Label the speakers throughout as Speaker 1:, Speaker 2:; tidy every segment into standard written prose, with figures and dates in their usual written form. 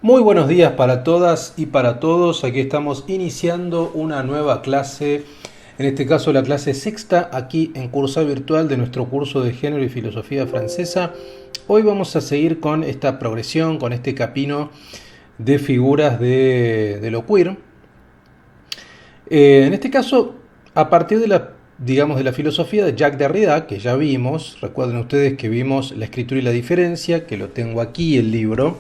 Speaker 1: Muy buenos días para todas y para todos. Aquí estamos iniciando una nueva clase, en este caso la clase sexta, aquí en Cursal Virtual de nuestro curso de Género y Filosofía Francesa. Hoy vamos a seguir con esta progresión, con este camino de figuras de lo queer. En este caso, a partir de la filosofía de Jacques Derrida, que ya vimos, recuerden ustedes que vimos La escritura y la diferencia, que lo tengo aquí, el libro.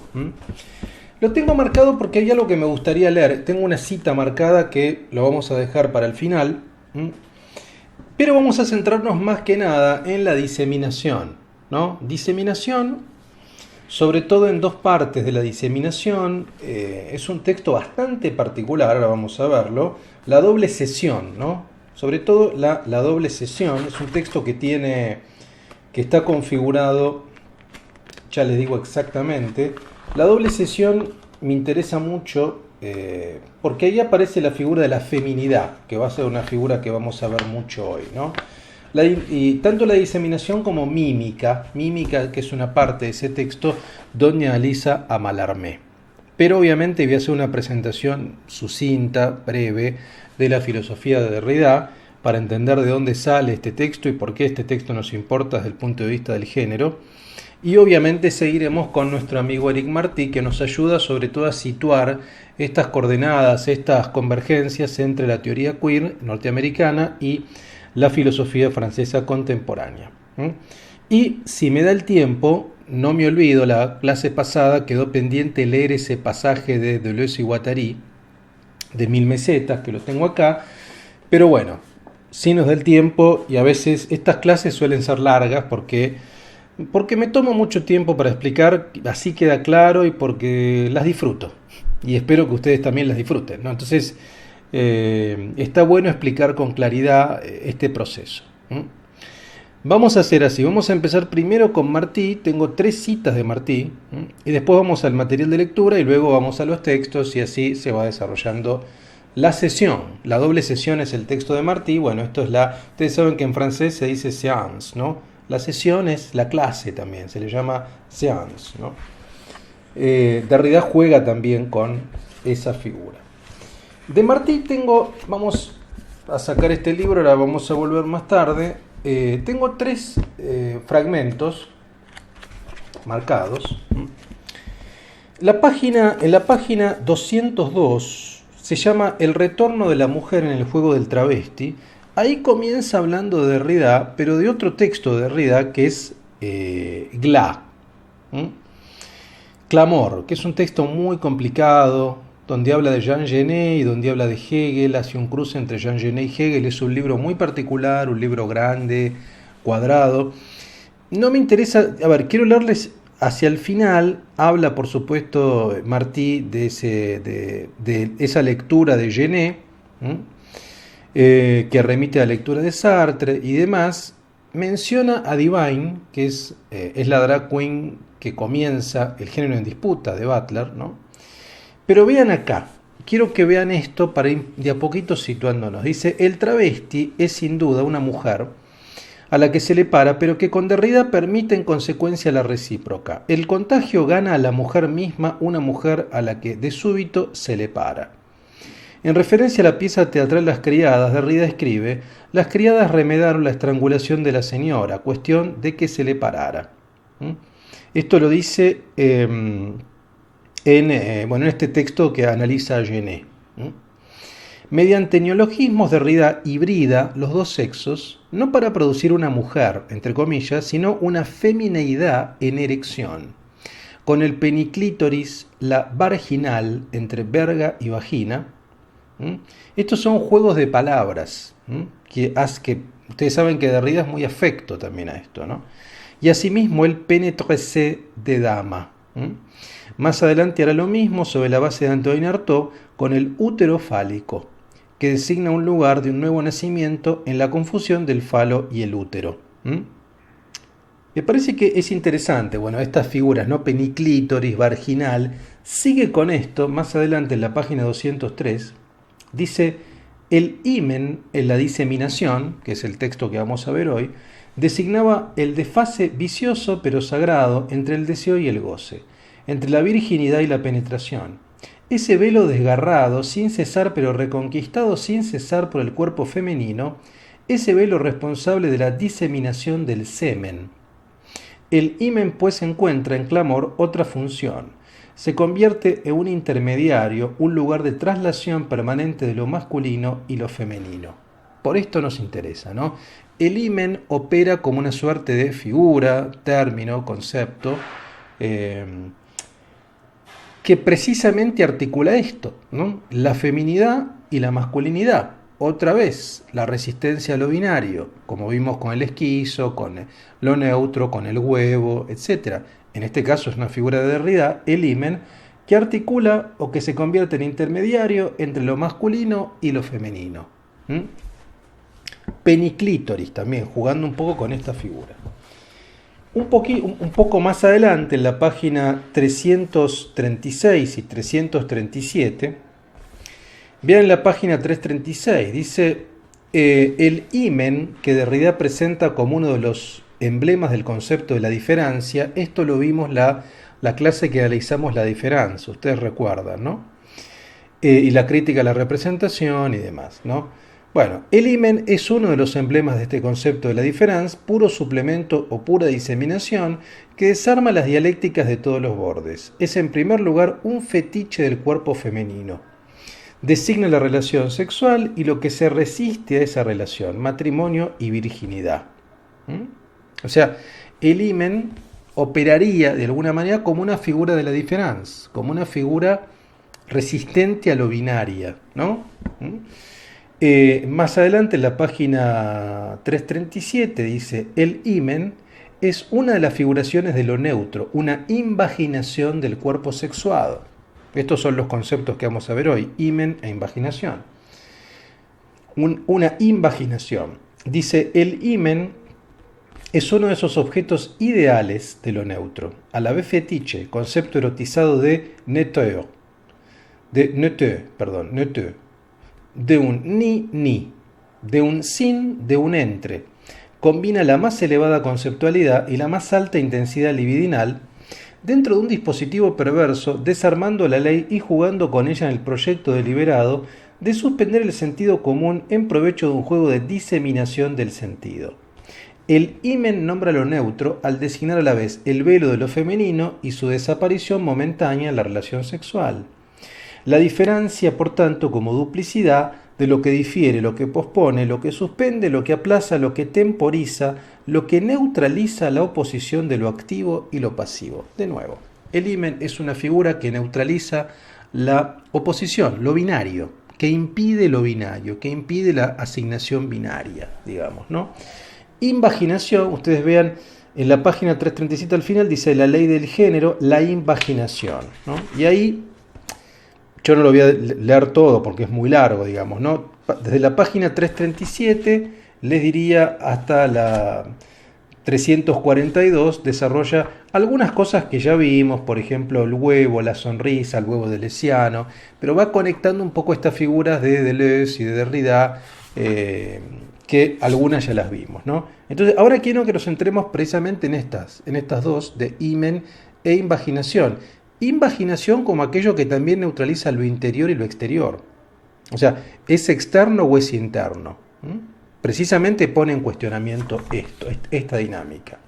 Speaker 1: Lo tengo marcado porque hay algo que me gustaría leer. Tengo una cita marcada que lo vamos a dejar para el final. Pero vamos a centrarnos más que nada en la diseminación, ¿no? Diseminación, sobre todo en dos partes de la diseminación. Es un texto bastante particular, ahora vamos a verlo. La doble sesión, ¿no? Sobre todo la doble sesión. Es un texto que está configurado, ya les digo exactamente. La doble sesión me interesa mucho porque ahí aparece la figura de la feminidad, que va a ser una figura que vamos a ver mucho hoy, ¿no? Y tanto la diseminación como mímica, que es una parte de ese texto, doña Alisa a Mallarmé. Pero obviamente voy a hacer una presentación sucinta, breve, de la filosofía de Derrida, para entender de dónde sale este texto y por qué este texto nos importa desde el punto de vista del género. Y obviamente seguiremos con nuestro amigo Eric Martí, que nos ayuda sobre todo a situar estas coordenadas, estas convergencias entre la teoría queer norteamericana y la filosofía francesa contemporánea. Y si me da el tiempo, no me olvido, la clase pasada quedó pendiente leer ese pasaje de Deleuze y Guattari, de 1000 mesetas, que lo tengo acá, pero bueno, si nos da el tiempo, y a veces estas clases suelen ser largas porque me tomo mucho tiempo para explicar, así queda claro y porque las disfruto. Y espero que ustedes también las disfruten, ¿no? Entonces, está bueno explicar con claridad este proceso. Vamos a hacer así, vamos a empezar primero con Martí, tengo 3 citas de Martí, y después vamos al material de lectura y luego vamos a los textos y así se va desarrollando la sesión. La doble sesión es el texto de Martí, bueno, esto es ustedes saben que en francés se dice séance, ¿no? La sesión es la clase también, se le llama séance, ¿no? Derrida juega también con esa figura. De Martí vamos a sacar este libro, ahora vamos a volver más tarde. Tengo 3 fragmentos marcados. En la página 202 se llama El retorno de la mujer en el juego del travesti. Ahí comienza hablando de Derrida, pero de otro texto de Derrida que es Glas. Clamor, que es un texto muy complicado, donde habla de Jean Genet y donde habla de Hegel, hace un cruce entre Jean Genet y Hegel. Es un libro muy particular, un libro grande, cuadrado. No me interesa, quiero leerles hacia el final. Habla, por supuesto, Martí de esa lectura de Genet, que remite a la lectura de Sartre y demás. Menciona a Divine, que es la drag queen que comienza el género en disputa de Butler, ¿no? Pero vean acá, quiero que vean esto para ir de a poquito situándonos. Dice, el travesti es sin duda una mujer a la que se le para, pero que con Derrida permite en consecuencia la recíproca. El contagio gana a la mujer misma, una mujer a la que de súbito se le para. En referencia a la pieza teatral Las criadas, Derrida escribe, las criadas remedaron la estrangulación de la señora, cuestión de que se le parara. Esto lo dice en este texto que analiza Genet. Mediante neologismos, Derrida hibrida los dos sexos, no para producir una mujer, entre comillas, sino una femineidad en erección. Con el peniclítoris, la vaginal entre verga y vagina. Estos son juegos de palabras que ustedes saben que Derrida es muy afecto también a esto, ¿no? Y asimismo el pénétresse de dama. Más adelante hará lo mismo sobre la base de Antoine Artaud con el útero fálico, que designa un lugar de un nuevo nacimiento en la confusión del falo y el útero. Me parece que es interesante, estas figuras, ¿no? Peniclítoris, vaginal, sigue con esto, más adelante en la página 203, dice, el himen en la diseminación, que es el texto que vamos a ver hoy, designaba el desfase vicioso pero sagrado entre el deseo y el goce. entre la virginidad y la penetración. Ese velo desgarrado sin cesar pero reconquistado sin cesar por el cuerpo femenino, ese velo responsable de la diseminación del semen. El himen pues encuentra en clamor otra función. Se convierte en un intermediario, un lugar de traslación permanente de lo masculino y lo femenino. Por esto nos interesa, ¿no? El himen opera como una suerte de figura, término, concepto, que precisamente articula esto, ¿no? La feminidad y la masculinidad. Otra vez, la resistencia a lo binario, como vimos con el esquizo, con lo neutro, con el huevo, etc. En este caso es una figura de Derrida, el himen, que articula o que se convierte en intermediario entre lo masculino y lo femenino. Peniclítoris también, jugando un poco con esta figura. Un poco más adelante, en la página 336 y 337, vean la página 336, dice el himen que Derrida presenta como uno de los emblemas del concepto de la diferencia. Esto lo vimos la clase que analizamos la diferencia, ustedes recuerdan, ¿no? Y la crítica a la representación y demás, ¿no? Bueno, el himen es uno de los emblemas de este concepto de la diferencia, puro suplemento o pura diseminación que desarma las dialécticas de todos los bordes. Es en primer lugar un fetiche del cuerpo femenino. Designa la relación sexual y lo que se resiste a esa relación, matrimonio y virginidad. O sea, el himen operaría de alguna manera como una figura de la diferencia, como una figura resistente a lo binaria, ¿no? Más adelante en la página 337 dice, el himen es una de las figuraciones de lo neutro, una invaginación del cuerpo sexuado. Estos son los conceptos que vamos a ver hoy, himen e invaginación. Una invaginación. Dice, el himen es uno de esos objetos ideales de lo neutro, a la vez fetiche, concepto erotizado de neteu, de un ni, de un sin, de un entre. Combina la más elevada conceptualidad y la más alta intensidad libidinal dentro de un dispositivo perverso, desarmando la ley y jugando con ella en el proyecto deliberado de suspender el sentido común en provecho de un juego de diseminación del sentido. El himen nombra lo neutro al designar a la vez el velo de lo femenino y su desaparición momentánea en la relación sexual. La diferencia, por tanto, como duplicidad de lo que difiere, lo que pospone, lo que suspende, lo que aplaza, lo que temporiza, lo que neutraliza la oposición de lo activo y lo pasivo. De nuevo, el himen es una figura que neutraliza la oposición, lo binario, que impide lo binario, que impide la asignación binaria, digamos, ¿no? Invaginación, ustedes vean en la página 337 al final, dice la ley del género, la invaginación, ¿no? Y ahí yo no lo voy a leer todo porque es muy largo, digamos, ¿no? Desde la página 337 les diría hasta la 342 desarrolla algunas cosas que ya vimos, por ejemplo, el huevo, la sonrisa, el huevo deleuziano, pero va conectando un poco estas figuras de Deleuze y de Derrida, que algunas ya las vimos, ¿no? Entonces, ahora quiero que nos centremos precisamente en estas dos, de himen e invaginación. Invaginación como aquello que también neutraliza lo interior y lo exterior. O sea, ¿es externo o es interno? Precisamente pone en cuestionamiento esta dinámica.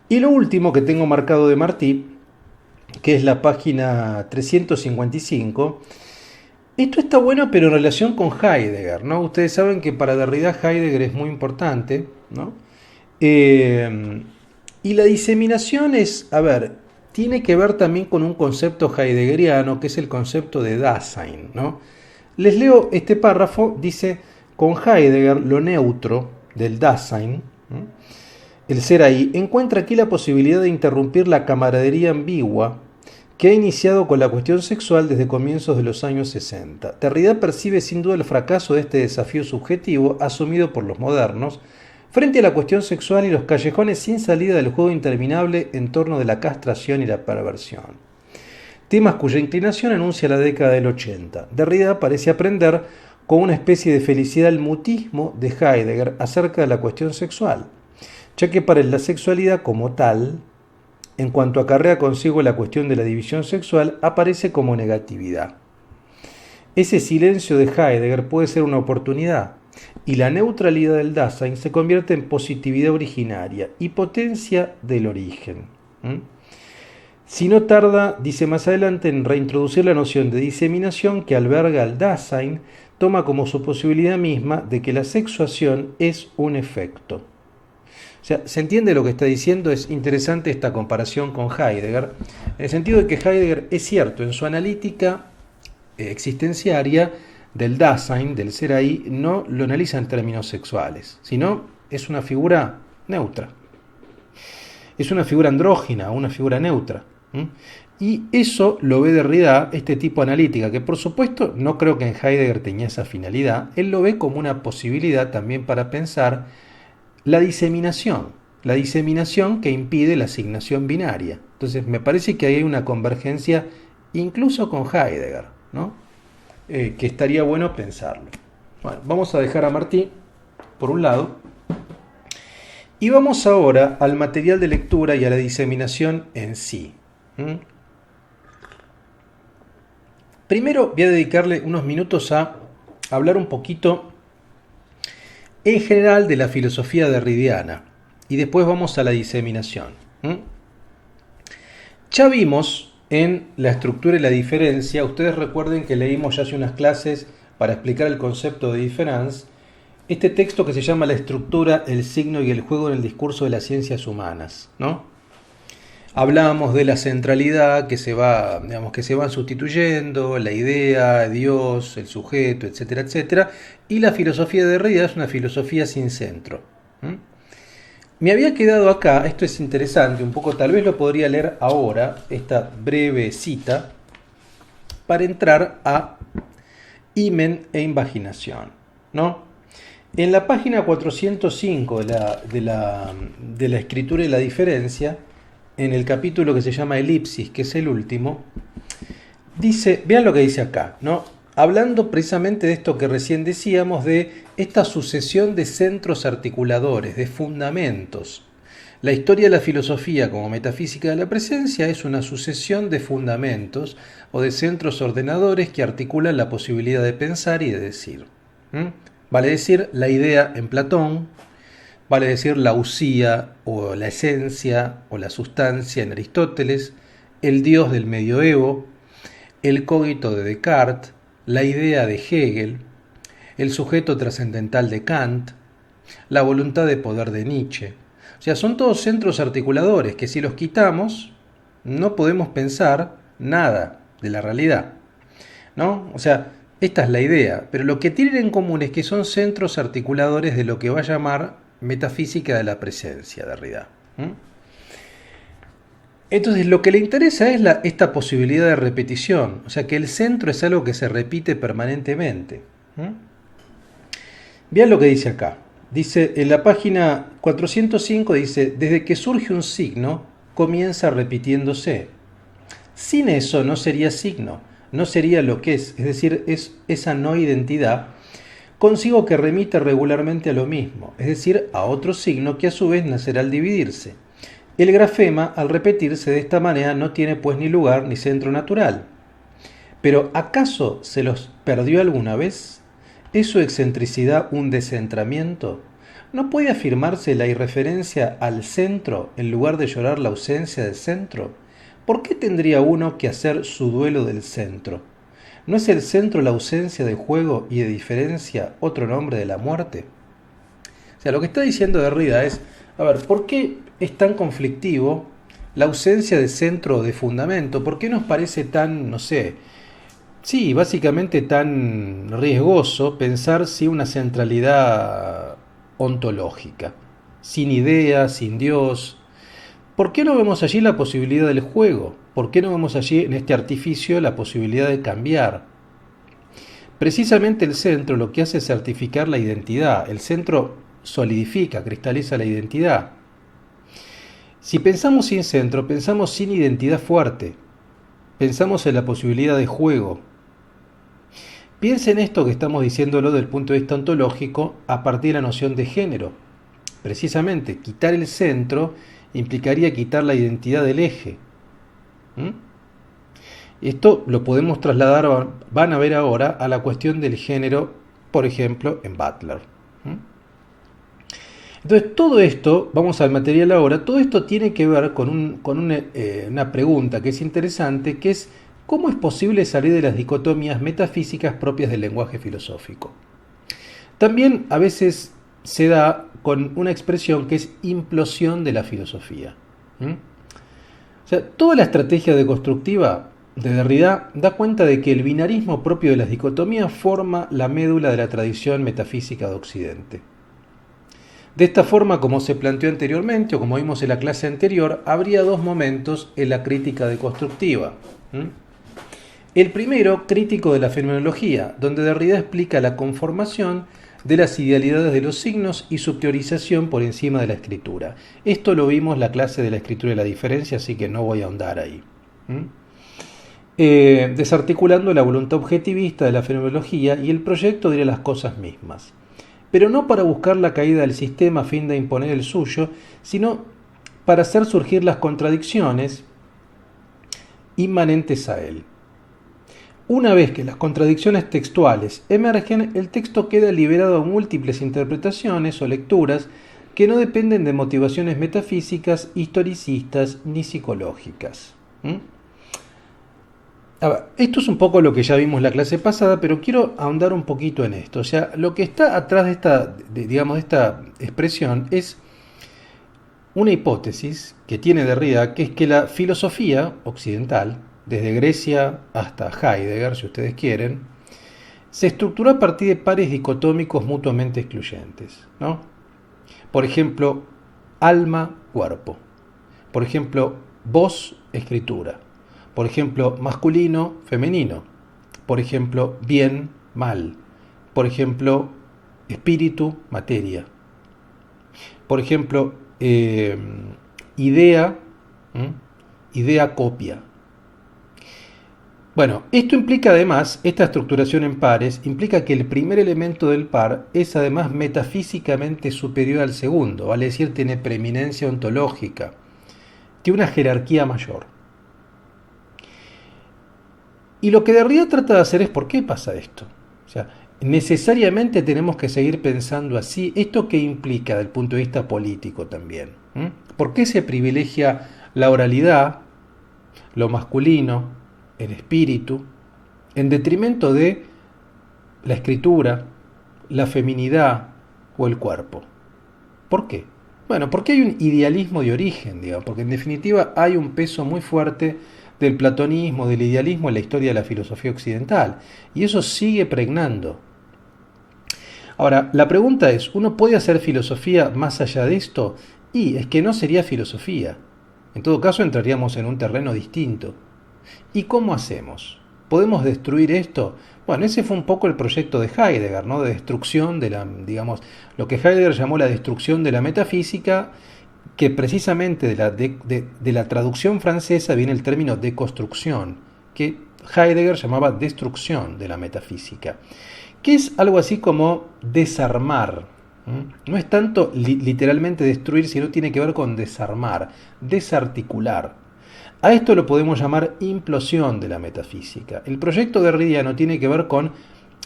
Speaker 1: Y lo último que tengo marcado de Martí, que es la página 355, esto está bueno pero en relación con Heidegger, ¿no? Ustedes saben que para Derrida Heidegger es muy importante, ¿no? Y la diseminación es, tiene que ver también con un concepto heideggeriano que es el concepto de Dasein, ¿no? Les leo este párrafo, dice, con Heidegger lo neutro del Dasein, ¿no? El ser ahí, encuentra aquí la posibilidad de interrumpir la camaradería ambigua que ha iniciado con la cuestión sexual desde comienzos de los años 60. Derrida percibe sin duda el fracaso de este desafío subjetivo asumido por los modernos frente a la cuestión sexual y los callejones sin salida del juego interminable en torno de la castración y la perversión. Temas cuya inclinación anuncia la década del 80. Derrida parece aprender con una especie de felicidad el mutismo de Heidegger acerca de la cuestión sexual, ya que para él la sexualidad como tal en cuanto acarrea consigo la cuestión de la división sexual, aparece como negatividad. Ese silencio de Heidegger puede ser una oportunidad, y la neutralidad del Dasein se convierte en positividad originaria y potencia del origen. Si no tarda, dice más adelante, en reintroducir la noción de diseminación que alberga al Dasein, toma como su posibilidad misma de que la sexuación es un efecto. O sea, ¿se entiende lo que está diciendo? Es interesante esta comparación con Heidegger, en el sentido de que Heidegger es cierto, en su analítica existenciaria del Dasein, del ser ahí, no lo analiza en términos sexuales, sino es una figura neutra. Es una figura andrógina, una figura neutra. Y eso lo ve Derrida, este tipo analítica, que por supuesto no creo que en Heidegger tenía esa finalidad, él lo ve como una posibilidad también para pensar la diseminación que impide la asignación binaria. Entonces me parece que ahí hay una convergencia incluso con Heidegger, ¿no? Que estaría bueno pensarlo. Bueno, vamos a dejar a Martí por un lado y vamos ahora al material de lectura y a la diseminación en sí. Primero voy a dedicarle unos minutos a hablar un poquito en general de la filosofía derridiana y después vamos a la diseminación. Ya vimos en la estructura y la diferencia, ustedes recuerden que leímos ya hace unas clases para explicar el concepto de difference, este texto que se llama La estructura, el signo y el juego en el discurso de las ciencias humanas, ¿no? Hablábamos de la centralidad que se van sustituyendo, la idea, Dios, el sujeto, etcétera, etcétera, y la filosofía de Derrida es una filosofía sin centro. Me había quedado acá, esto es interesante, un poco tal vez lo podría leer ahora, esta breve cita, para entrar a himen e invaginación, ¿no? En la página 405 de la escritura y la diferencia, en el capítulo que se llama Elipsis, que es el último, dice, vean lo que dice acá, ¿no? Hablando precisamente de esto que recién decíamos, de esta sucesión de centros articuladores, de fundamentos. La historia de la filosofía como metafísica de la presencia es una sucesión de fundamentos o de centros ordenadores que articulan la posibilidad de pensar y de decir. Vale decir, la idea en Platón, vale decir la usía o la esencia o la sustancia en Aristóteles, el Dios del medioevo, el cogito de Descartes, la idea de Hegel, el sujeto trascendental de Kant, la voluntad de poder de Nietzsche. O sea, son todos centros articuladores que si los quitamos no podemos pensar nada de la realidad, ¿no? O sea, esta es la idea, pero lo que tienen en común es que son centros articuladores de lo que va a llamar metafísica de la presencia, Derrida. Entonces lo que le interesa es esta posibilidad de repetición, o sea que el centro es algo que se repite permanentemente. Vean lo que dice acá. Dice en la página 405, dice, desde que surge un signo, comienza repitiéndose. Sin eso no sería signo, no sería lo que es decir, es esa no identidad, consigo que remite regularmente a lo mismo, es decir, a otro signo que a su vez nacerá al dividirse. El grafema, al repetirse de esta manera, no tiene pues ni lugar ni centro natural. Pero ¿acaso se los perdió alguna vez? ¿Es su excentricidad un descentramiento? ¿No puede afirmarse la irreferencia al centro en lugar de llorar la ausencia del centro? ¿Por qué tendría uno que hacer su duelo del centro? ¿No es el centro la ausencia de juego y de diferencia otro nombre de la muerte? O sea, lo que está diciendo Derrida es, a ver, ¿por qué es tan conflictivo la ausencia de centro o de fundamento? ¿Por qué nos parece tan, no sé, sí, básicamente tan riesgoso pensar sin una centralidad ontológica, sin idea, sin Dios? ¿Por qué no vemos allí la posibilidad del juego? ¿Por qué no vemos allí en este artificio la posibilidad de cambiar? Precisamente el centro lo que hace es certificar la identidad. El centro solidifica, cristaliza la identidad. Si pensamos sin centro, pensamos sin identidad fuerte. Pensamos en la posibilidad de juego. Piensen esto que estamos diciéndolo desde el punto de vista ontológico a partir de la noción de género. Precisamente, quitar el centro implicaría quitar la identidad del eje. ¿Mm? Esto lo podemos trasladar, van a ver ahora, a la cuestión del género, por ejemplo, en Butler. ¿Mm? Entonces, todo esto, vamos al material ahora, todo esto tiene que ver con una pregunta que es interesante, que es ¿cómo es posible salir de las dicotomías metafísicas propias del lenguaje filosófico? También a veces se da con una expresión que es implosión de la filosofía. ¿Mm? O sea, toda la estrategia deconstructiva de Derrida da cuenta de que el binarismo propio de las dicotomías forma la médula de la tradición metafísica de Occidente. De esta forma, como se planteó anteriormente, o como vimos en la clase anterior, habría dos momentos en la crítica deconstructiva. El primero, crítico de la fenomenología, donde Derrida explica la conformación de las idealidades de los signos y su teorización por encima de la escritura. Esto lo vimos en la clase de la escritura y la diferencia, así que no voy a ahondar ahí. Desarticulando la voluntad objetivista de la fenomenología y el proyecto de ir a las cosas mismas. Pero no para buscar la caída del sistema a fin de imponer el suyo, sino para hacer surgir las contradicciones inmanentes a él. Una vez que las contradicciones textuales emergen, el texto queda liberado a múltiples interpretaciones o lecturas que no dependen de motivaciones metafísicas, historicistas ni psicológicas. Esto es un poco lo que ya vimos la clase pasada, pero quiero ahondar un poquito en esto. O sea, lo que está atrás de esta expresión es una hipótesis que tiene Derrida, que es que la filosofía occidental, desde Grecia hasta Heidegger, si ustedes quieren, se estructuró a partir de pares dicotómicos mutuamente excluyentes, ¿no? Por ejemplo, alma-cuerpo. Por ejemplo, voz-escritura. Por ejemplo, masculino, femenino. Por ejemplo, bien, mal. Por ejemplo, espíritu, materia. Por ejemplo, idea, copia. Bueno, esto implica además, esta estructuración en pares, implica que el primer elemento del par es además metafísicamente superior al segundo, vale decir, tiene preeminencia ontológica, tiene una jerarquía mayor. Y lo que Derrida trata de hacer es ¿por qué pasa esto? O sea, necesariamente tenemos que seguir pensando así. ¿Esto qué implica desde el punto de vista político también? ¿Por qué se privilegia la oralidad, lo masculino, el espíritu, en detrimento de la escritura, la feminidad o el cuerpo? ¿Por qué? Bueno, porque hay un idealismo de origen, digamos, porque en definitiva hay un peso muy fuerte del platonismo, del idealismo en la historia de la filosofía occidental, y eso sigue pregnando. Ahora, la pregunta es, ¿uno puede hacer filosofía más allá de esto? Y es que no sería filosofía. En todo caso, entraríamos en un terreno distinto. ¿Y cómo hacemos? ¿Podemos destruir esto? Bueno, ese fue un poco el proyecto de Heidegger, ¿no? De destrucción de la, digamos, lo que Heidegger llamó la destrucción de la metafísica, que precisamente de la traducción francesa viene el término deconstrucción, que Heidegger llamaba destrucción de la metafísica, que es algo así como desarmar. No es tanto literalmente destruir, sino tiene que ver con desarmar, desarticular. A esto lo podemos llamar implosión de la metafísica. El proyecto derridiano tiene que ver con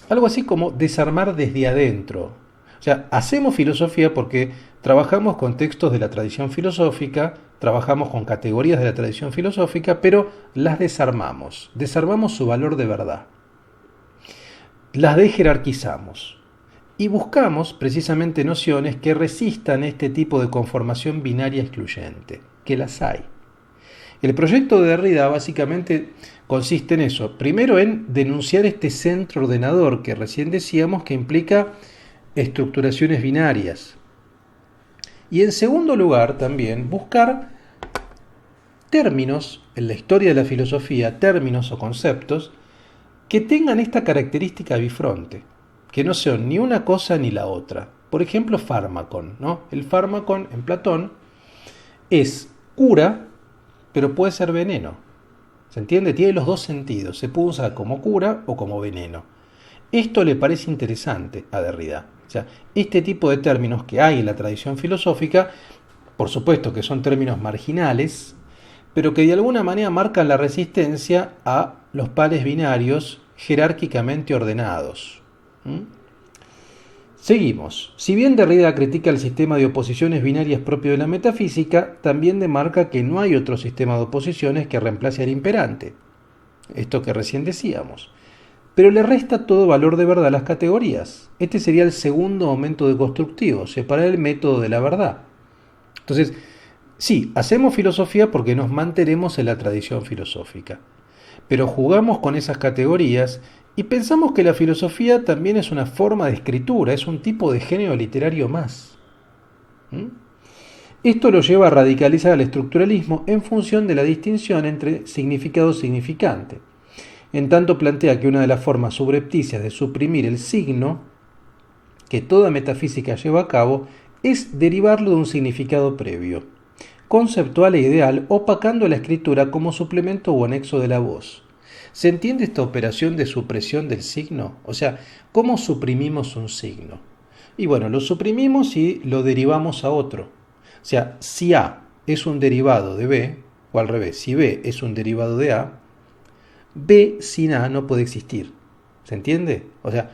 Speaker 1: algo así como desarmar desde adentro. O sea, hacemos filosofía porque trabajamos con textos de la tradición filosófica, trabajamos con categorías de la tradición filosófica, pero las desarmamos su valor de verdad. Las dejerarquizamos y buscamos precisamente nociones que resistan este tipo de conformación binaria excluyente, que las hay. El proyecto de Derrida básicamente consiste en eso. Primero en denunciar este centro ordenador que recién decíamos que implica estructuraciones binarias. Y en segundo lugar también buscar términos en la historia de la filosofía, términos o conceptos que tengan esta característica bifronte, que no sean ni una cosa ni la otra. Por ejemplo, fármacon, ¿no? El fármacon en Platón es cura, pero puede ser veneno. ¿Se entiende? Tiene los dos sentidos. Se puede usar como cura o como veneno. Esto le parece interesante a Derrida. O sea, este tipo de términos que hay en la tradición filosófica Por supuesto que son términos marginales, pero que de alguna manera marcan la resistencia a los pares binarios jerárquicamente ordenados. ¿Mm? Seguimos. Si bien Derrida critica el sistema de oposiciones binarias propio de la metafísica, también demarca que no hay otro sistema de oposiciones que reemplace al imperante. Esto que recién decíamos. Pero le resta todo valor de verdad a las categorías. Este sería el segundo momento deconstructivo, separar el método de la verdad. Entonces, sí, hacemos filosofía porque nos mantenemos en la tradición filosófica, pero jugamos con esas categorías y pensamos que la filosofía también es una forma de escritura, es un tipo de género literario más. ¿Mm? Esto lo lleva a radicalizar al estructuralismo en función de la distinción entre significado y significante. En tanto plantea que una de las formas subrepticias de suprimir el signo que toda metafísica lleva a cabo es derivarlo de un significado previo, conceptual e ideal, opacando la escritura como suplemento o anexo de la voz. ¿Se entiende esta operación de supresión del signo? O sea, ¿cómo suprimimos un signo? Y bueno, lo suprimimos y lo derivamos a otro. O sea, si A es un derivado de B, o al revés, si B es un derivado de A, B sin A no puede existir. ¿Se entiende? O sea,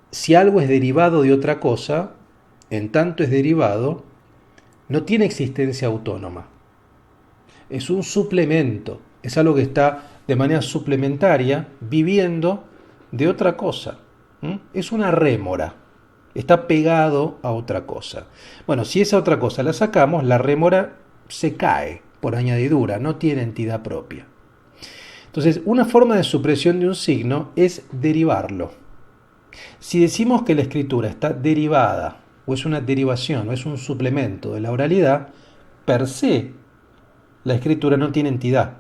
Speaker 1: si algo es derivado de otra cosa, en tanto es derivado, no tiene existencia autónoma. Es un suplemento, es algo que está de manera suplementaria viviendo de otra cosa. Es una rémora, está pegado a otra cosa. Bueno, si esa otra cosa la sacamos, la rémora se cae por añadidura, no tiene entidad propia. Entonces, una forma de supresión de un signo es derivarlo. Si decimos que la escritura está derivada, o es una derivación, o es un suplemento de la oralidad, per se, la escritura no tiene entidad.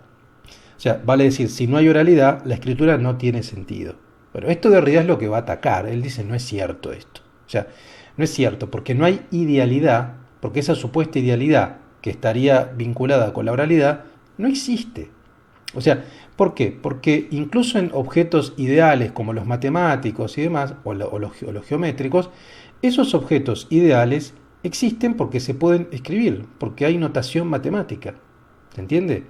Speaker 1: O sea, vale decir, si no hay oralidad, la escritura no tiene sentido. Pero esto de realidad es lo que va a atacar. Él dice, no es cierto esto. O sea, no es cierto, porque no hay idealidad, porque esa supuesta idealidad que estaría vinculada con la oralidad, no existe. O sea, ¿por qué? Porque incluso en objetos ideales como los matemáticos y demás, o los geométricos, esos objetos ideales existen porque se pueden escribir, porque hay notación matemática. ¿Se entiende?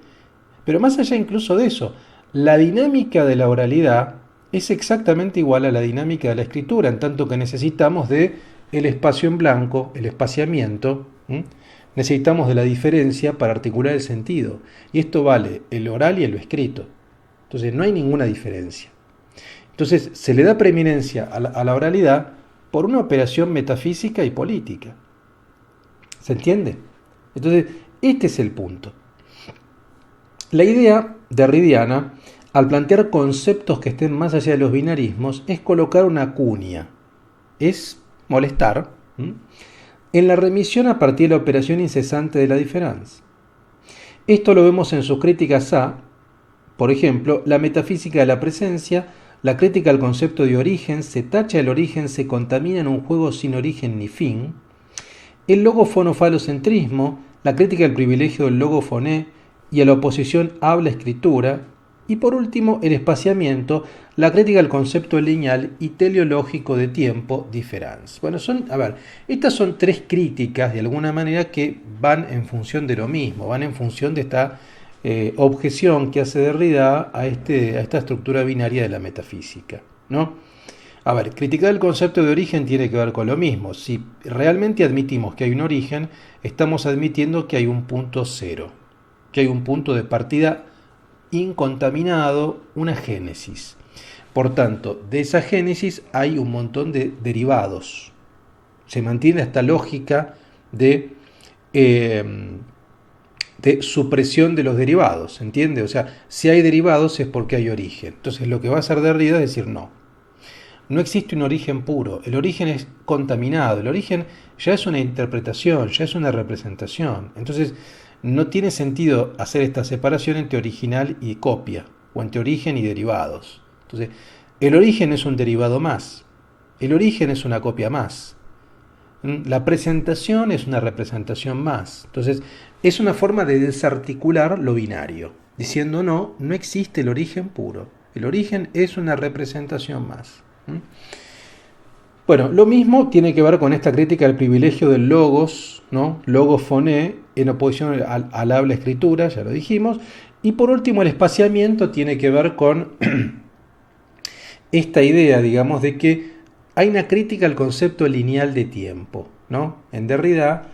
Speaker 1: Pero más allá incluso de eso, la dinámica de la oralidad es exactamente igual a la dinámica de la escritura, en tanto que necesitamos de el espacio en blanco, el espaciamiento, necesitamos de la diferencia para articular el sentido. Y esto vale el oral y el escrito. Entonces no hay ninguna diferencia. Entonces se le da preeminencia a la oralidad por una operación metafísica y política. ¿Se entiende? Entonces, este es el punto. La idea derridiana, al plantear conceptos que estén más allá de los binarismos, es colocar una cuña, es molestar, en la remisión a partir de la operación incesante de la diferencia. Esto lo vemos en sus críticas a, por ejemplo, la metafísica de la presencia, la crítica al concepto de origen, se tacha el origen, se contamina en un juego sin origen ni fin, el logofono-falocentrismo, la crítica al privilegio del logofoné y a la oposición habla-escritura, y por último el espaciamiento, la crítica al concepto lineal y teleológico de tiempo, diferencia. Bueno, estas son tres críticas de alguna manera que van en función de lo mismo, van en función de esta objeción que hace Derrida a esta estructura binaria de la metafísica, ¿no? Criticar el concepto de origen tiene que ver con lo mismo. Si realmente admitimos que hay un origen, estamos admitiendo que hay un punto cero, que hay un punto de partida incontaminado, una génesis. Por tanto, de esa génesis hay un montón de derivados. Se mantiene esta lógica de supresión de los derivados, ¿entiende? O sea, si hay derivados es porque hay origen. Entonces lo que va a hacer Derrida es decir, no existe un origen puro, el origen es contaminado, el origen ya es una interpretación, ya es una representación. Entonces no tiene sentido hacer esta separación entre original y copia, o entre origen y derivados. Entonces, el origen es un derivado más, el origen es una copia más, la presentación es una representación más. Entonces, es una forma de desarticular lo binario, diciendo no existe el origen puro, el origen es una representación más. Bueno, lo mismo tiene que ver con esta crítica del privilegio del logos, ¿no? Logos phoné, en oposición al habla escritura, ya lo dijimos. Y por último, el espaciamiento tiene que ver con esta idea, digamos, de que hay una crítica al concepto lineal de tiempo, ¿no? En Derrida,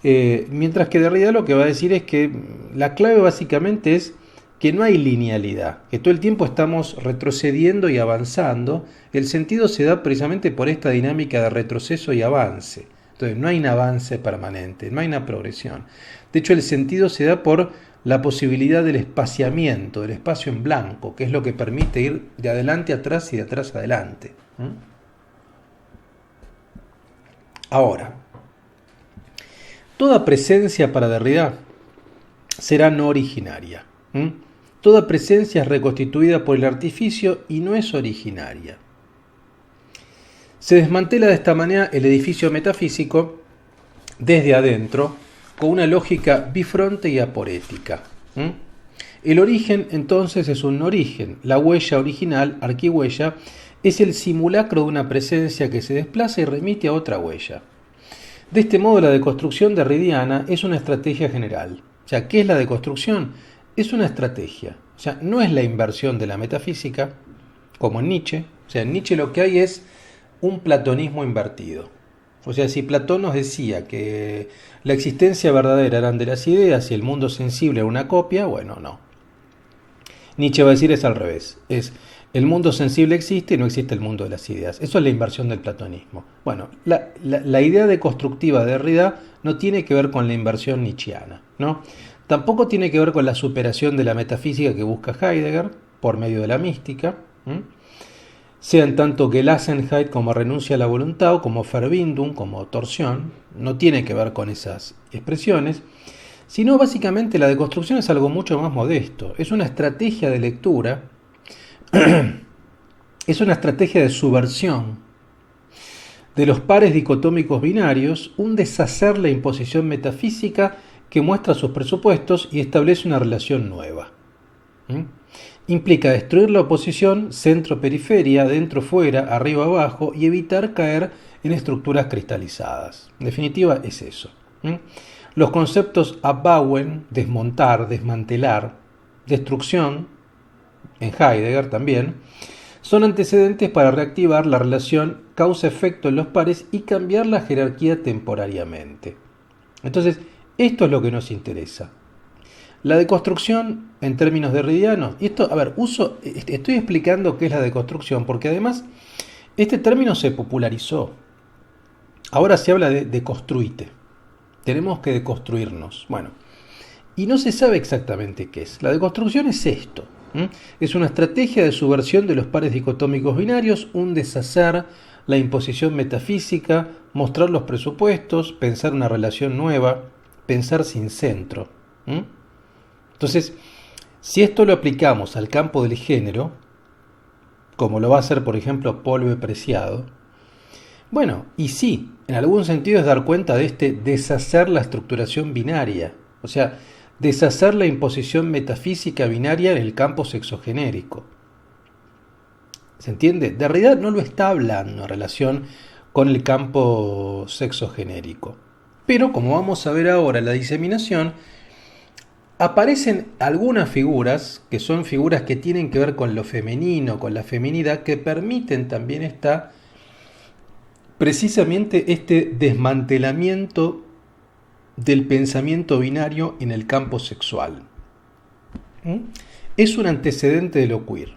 Speaker 1: mientras que Derrida lo que va a decir es que la clave básicamente es que no hay linealidad, que todo el tiempo estamos retrocediendo y avanzando. El sentido se da precisamente por esta dinámica de retroceso y avance. Entonces no hay un avance permanente, no hay una progresión. De hecho, el sentido se da por la posibilidad del espaciamiento, del espacio en blanco, que es lo que permite ir de adelante a atrás y de atrás a adelante. Ahora, toda presencia para Derrida será no originaria. Toda presencia es reconstituida por el artificio y no es originaria. Se desmantela de esta manera el edificio metafísico desde adentro, con una lógica bifronte y aporética. El origen, entonces, es un origen. La huella original, arquihuella, es el simulacro de una presencia que se desplaza y remite a otra huella. De este modo, la deconstrucción derridiana es una estrategia general. O sea, ¿qué es la deconstrucción? Es una estrategia. O sea, no es la inversión de la metafísica, como en Nietzsche. O sea, en Nietzsche lo que hay es un platonismo invertido. O sea, si Platón nos decía que la existencia verdadera eran de las ideas y el mundo sensible era una copia, bueno, no. Nietzsche va a decir es al revés. Es el mundo sensible existe y no existe el mundo de las ideas. Eso es la inversión del platonismo. Bueno, la idea deconstructiva de Derrida no tiene que ver con la inversión nietzscheana, ¿no? Tampoco tiene que ver con la superación de la metafísica que busca Heidegger por medio de la mística, sean tanto Gelassenheit como renuncia a la voluntad o como Verbindung, como torsión, no tiene que ver con esas expresiones, sino básicamente la deconstrucción es algo mucho más modesto, es una estrategia de lectura, es una estrategia de subversión de los pares dicotómicos binarios, un deshacer la imposición metafísica que muestra sus presupuestos y establece una relación nueva. Implica destruir la oposición centro-periferia, dentro-fuera, arriba-abajo y evitar caer en estructuras cristalizadas. En definitiva, es eso. Los conceptos abbauen, desmontar, desmantelar, destrucción, en Heidegger también, son antecedentes para reactivar la relación causa-efecto en los pares y cambiar la jerarquía temporariamente. Entonces, esto es lo que nos interesa. La deconstrucción en términos derridianos, y esto, a ver, estoy explicando qué es la deconstrucción, porque además este término se popularizó. Ahora se habla de deconstruite. Tenemos que deconstruirnos. Bueno, y no se sabe exactamente qué es. La deconstrucción es esto. Es una estrategia de subversión de los pares dicotómicos binarios, un deshacer, la imposición metafísica, mostrar los presupuestos, pensar una relación nueva, pensar sin centro. Entonces, si esto lo aplicamos al campo del género, como lo va a hacer, por ejemplo, Paul Preciado, bueno, y sí, en algún sentido es dar cuenta de este deshacer la estructuración binaria, o sea, deshacer la imposición metafísica binaria en el campo sexogenérico. ¿Se entiende? Derrida no lo está hablando en relación con el campo sexogenérico. Pero, como vamos a ver ahora en la diseminación, aparecen algunas figuras, que son figuras que tienen que ver con lo femenino, con la feminidad, que permiten también precisamente este desmantelamiento del pensamiento binario en el campo sexual. Es un antecedente de lo queer.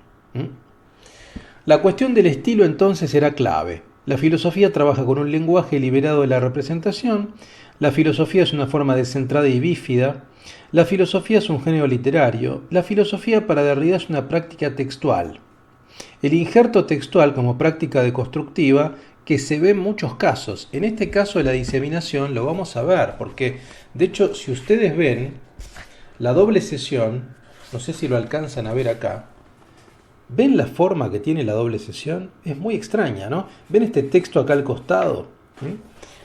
Speaker 1: La cuestión del estilo entonces será clave. La filosofía trabaja con un lenguaje liberado de la representación. La filosofía es una forma descentrada y bífida. La filosofía es un género literario. La filosofía para Derrida es una práctica textual. El injerto textual como práctica deconstructiva que se ve en muchos casos. En este caso de la diseminación lo vamos a ver, porque de hecho si ustedes ven la doble sesión, no sé si lo alcanzan a ver acá, ¿ven la forma que tiene la doble sesión? Es muy extraña, ¿no? ¿Ven este texto acá al costado?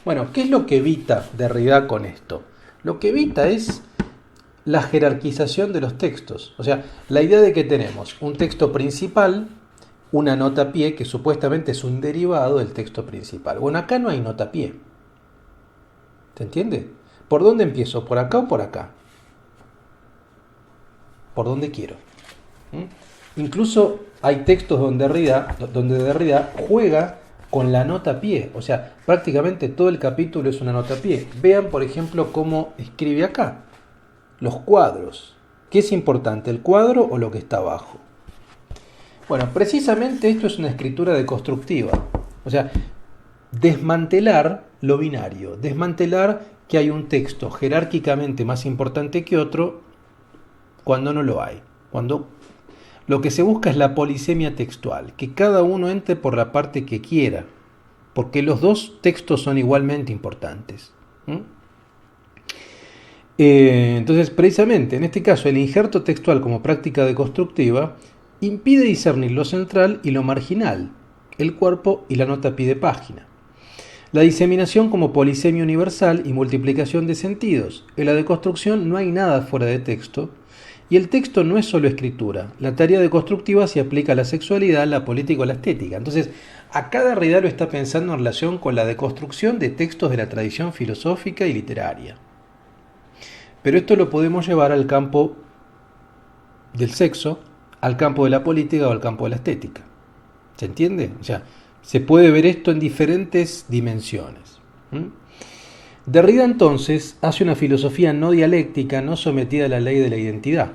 Speaker 1: Bueno, ¿qué es lo que evita Derrida con esto? Lo que evita es la jerarquización de los textos. O sea, la idea de que tenemos un texto principal una nota a pie que supuestamente es un derivado del texto principal. Bueno, acá no hay nota a pie. ¿Se entiende? ¿Por dónde empiezo? ¿Por acá o por acá? Por donde quiero. Incluso hay textos donde Derrida juega con la nota a pie. O sea, prácticamente todo el capítulo es una nota a pie. Vean, por ejemplo, cómo escribe acá. Los cuadros. ¿Qué es importante, el cuadro o lo que está abajo? Bueno, precisamente esto es una escritura deconstructiva. O sea, desmantelar lo binario. Desmantelar que hay un texto jerárquicamente más importante que otro cuando no lo hay. Cuando lo que se busca es la polisemia textual, que cada uno entre por la parte que quiera, porque los dos textos son igualmente importantes. Entonces, precisamente, en este caso, el injerto textual como práctica deconstructiva impide discernir lo central y lo marginal, el cuerpo y la nota a pie de página. La diseminación como polisemia universal y multiplicación de sentidos. En la deconstrucción no hay nada fuera de texto, y el texto no es solo escritura. La tarea deconstructiva se aplica a la sexualidad, la política o la estética. Entonces, acá Derrida lo está pensando en relación con la deconstrucción de textos de la tradición filosófica y literaria. Pero esto lo podemos llevar al campo del sexo, al campo de la política o al campo de la estética. ¿Se entiende? O sea, se puede ver esto en diferentes dimensiones. Derrida entonces hace una filosofía no dialéctica, no sometida a la ley de la identidad.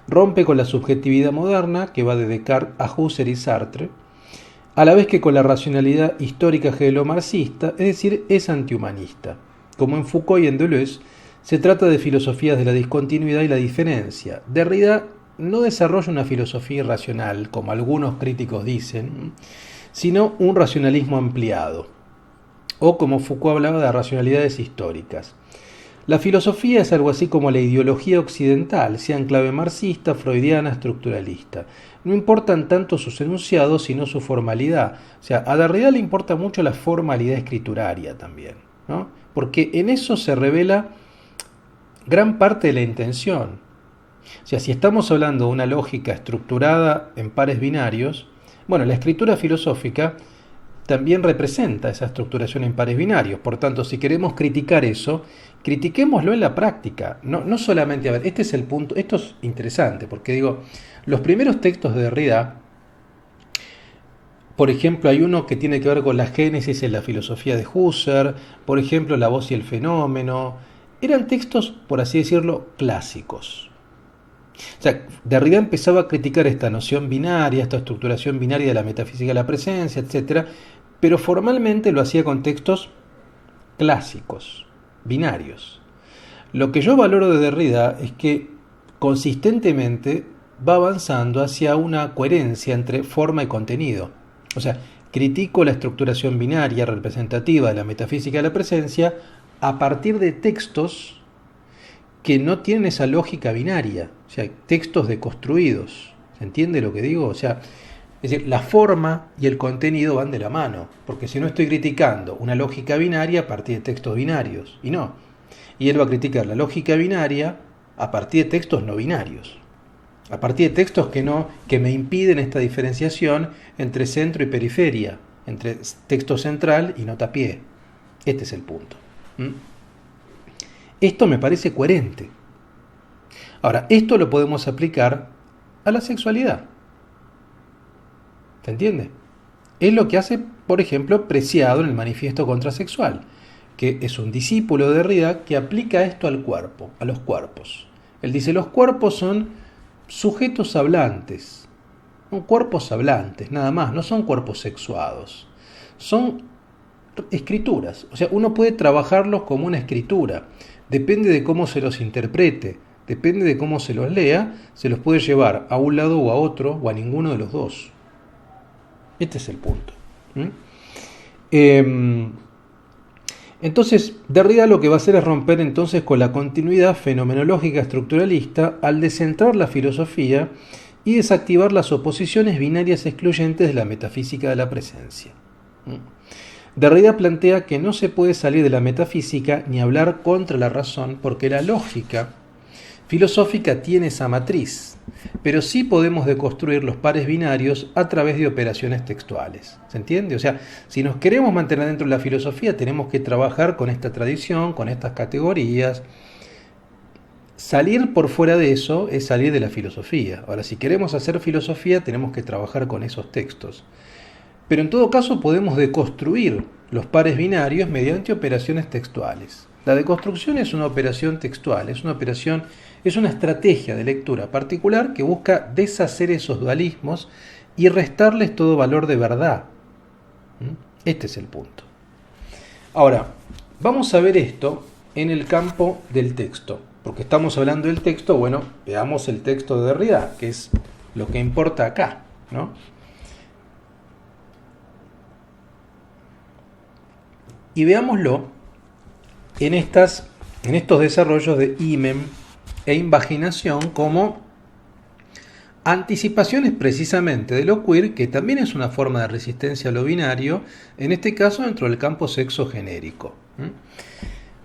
Speaker 1: Rompe con la subjetividad moderna, que va de Descartes a Husserl y Sartre, a la vez que con la racionalidad histórica hegelo-marxista, es decir, es antihumanista. Como en Foucault y en Deleuze, se trata de filosofías de la discontinuidad y la diferencia. Derrida no desarrolla una filosofía irracional, como algunos críticos dicen, sino un racionalismo ampliado, o como Foucault hablaba de racionalidades históricas. La filosofía es algo así como la ideología occidental, sea en clave marxista, freudiana, estructuralista. No importan tanto sus enunciados, sino su formalidad. O sea, a Derrida le importa mucho la formalidad escrituraria también, ¿no? Porque en eso se revela gran parte de la intención. O sea, si estamos hablando de una lógica estructurada en pares binarios, bueno, la escritura filosófica también representa esa estructuración en pares binarios. Por tanto, si queremos criticar eso, critiquémoslo en la práctica. No solamente, a ver, este es el punto, esto es interesante, porque digo, los primeros textos de Derrida, por ejemplo, hay uno que tiene que ver con la génesis en la filosofía de Husserl, por ejemplo, La voz y el fenómeno, eran textos, por así decirlo, clásicos. O sea, Derrida empezaba a criticar esta noción binaria, esta estructuración binaria de la metafísica de la presencia, etc., pero formalmente lo hacía con textos clásicos, binarios. Lo que yo valoro de Derrida es que consistentemente va avanzando hacia una coherencia entre forma y contenido. O sea, critico la estructuración binaria representativa de la metafísica de la presencia a partir de textos que no tienen esa lógica binaria, o sea, textos deconstruidos. ¿Se entiende lo que digo? O sea, es decir, la forma y el contenido van de la mano, porque si no estoy criticando una lógica binaria a partir de textos binarios, y no. Y él va a criticar la lógica binaria a partir de textos no binarios, a partir de textos que me impiden esta diferenciación entre centro y periferia, entre texto central y nota a pie. Este es el punto. Esto me parece coherente. Ahora, esto lo podemos aplicar a la sexualidad. ¿Se entiende? Es lo que hace, por ejemplo, Preciado en el Manifiesto Contrasexual, que es un discípulo de Derrida que aplica esto al cuerpo, a los cuerpos. Él dice, los cuerpos son sujetos hablantes. Son cuerpos hablantes, nada más, no son cuerpos sexuados. Son escrituras. O sea, uno puede trabajarlos como una escritura. Depende de cómo se los interprete, depende de cómo se los lea, se los puede llevar a un lado o a otro o a ninguno de los dos. Este es el punto. Entonces, Derrida lo que va a hacer es romper entonces con la continuidad fenomenológica estructuralista al descentrar la filosofía y desactivar las oposiciones binarias excluyentes de la metafísica de la presencia. Derrida plantea que no se puede salir de la metafísica ni hablar contra la razón porque la lógica filosófica tiene esa matriz, pero sí podemos deconstruir los pares binarios a través de operaciones textuales. ¿Se entiende? O sea, si nos queremos mantener dentro de la filosofía, tenemos que trabajar con esta tradición, con estas categorías. Salir por fuera de eso es salir de la filosofía. Ahora, si queremos hacer filosofía, tenemos que trabajar con esos textos. Pero en todo caso podemos deconstruir los pares binarios mediante operaciones textuales. La deconstrucción es una operación textual, es una estrategia de lectura particular que busca deshacer esos dualismos y restarles todo valor de verdad. Este es el punto. Ahora, vamos a ver esto en el campo del texto. Porque estamos hablando del texto, bueno, veamos el texto de Derrida, que es lo que importa acá, ¿no? Y veámoslo en estos desarrollos de himen e invaginación como anticipaciones precisamente de lo queer, que también es una forma de resistencia a lo binario, en este caso dentro del campo sexo genérico.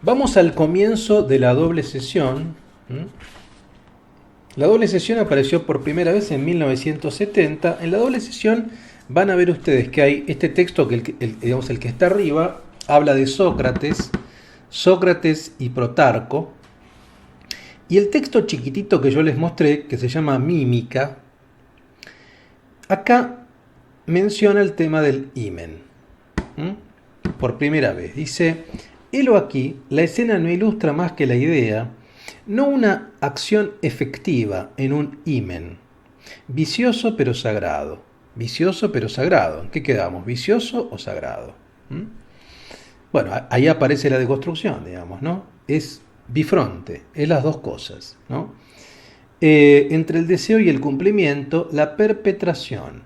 Speaker 1: Vamos al comienzo de la doble sesión. La doble sesión apareció por primera vez en 1970. En la doble sesión van a ver ustedes que hay este texto, que el que está arriba, habla de Sócrates y Protarco. Y el texto chiquitito que yo les mostré, que se llama Mímica, acá menciona el tema del himen. Por primera vez. Dice: helo aquí, la escena no ilustra más que la idea, no una acción efectiva en un himen. Vicioso pero sagrado. Vicioso pero sagrado. ¿En qué quedamos? ¿Vicioso o sagrado? Bueno, ahí aparece la deconstrucción, digamos, ¿no? Es bifronte, es las dos cosas, ¿no? Entre el deseo y el cumplimiento, la perpetración.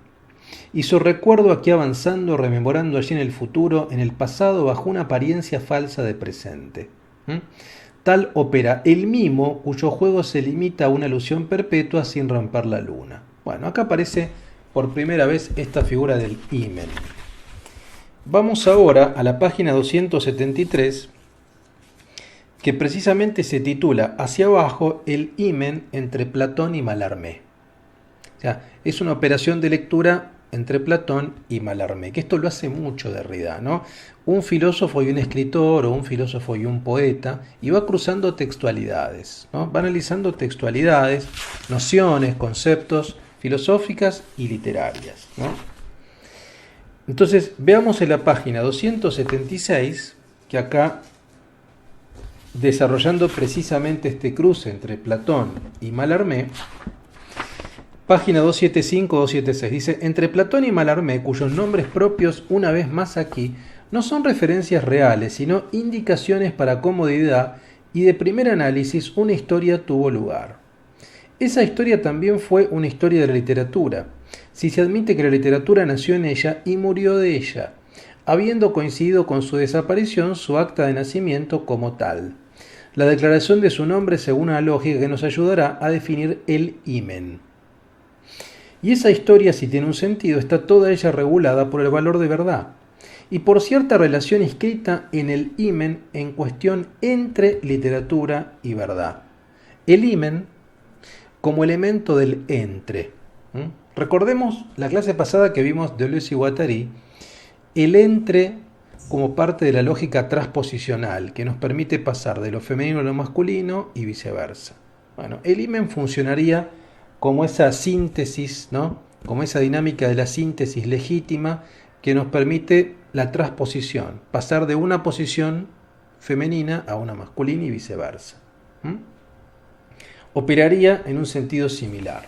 Speaker 1: Y su recuerdo aquí avanzando, rememorando allí en el futuro, en el pasado, bajo una apariencia falsa de presente. Tal opera el mimo, cuyo juego se limita a una alusión perpetua sin romper la luna. Bueno, acá aparece por primera vez esta figura del himen. Vamos ahora a la página 273, que precisamente se titula hacia abajo el himen entre Platón y Mallarmé. O sea, es una operación de lectura entre Platón y Mallarmé, que esto lo hace mucho Derrida, ¿no? Un filósofo y un escritor, o un filósofo y un poeta, y va cruzando textualidades, ¿no? Va analizando textualidades, nociones, conceptos filosóficas y literarias, ¿no? Entonces, veamos en la página 276, que acá, desarrollando precisamente este cruce entre Platón y Mallarmé, página 275-276, dice: entre Platón y Mallarmé, cuyos nombres propios, una vez más aquí, no son referencias reales, sino indicaciones para comodidad, y de primer análisis una historia tuvo lugar. Esa historia también fue una historia de la literatura, si se admite que la literatura nació en ella y murió de ella, habiendo coincidido con su desaparición su acta de nacimiento como tal. La declaración de su nombre según una lógica que nos ayudará a definir el himen. Y esa historia, si tiene un sentido, está toda ella regulada por el valor de verdad y por cierta relación inscrita en el himen en cuestión entre literatura y verdad. El himen como elemento del entre. Recordemos la clase pasada que vimos de Deleuze y Guattari, el entre como parte de la lógica transposicional que nos permite pasar de lo femenino a lo masculino y viceversa. Bueno, el himen funcionaría como esa síntesis, ¿no? Como esa dinámica de la síntesis legítima que nos permite la transposición, pasar de una posición femenina a una masculina y viceversa. Operaría en un sentido similar.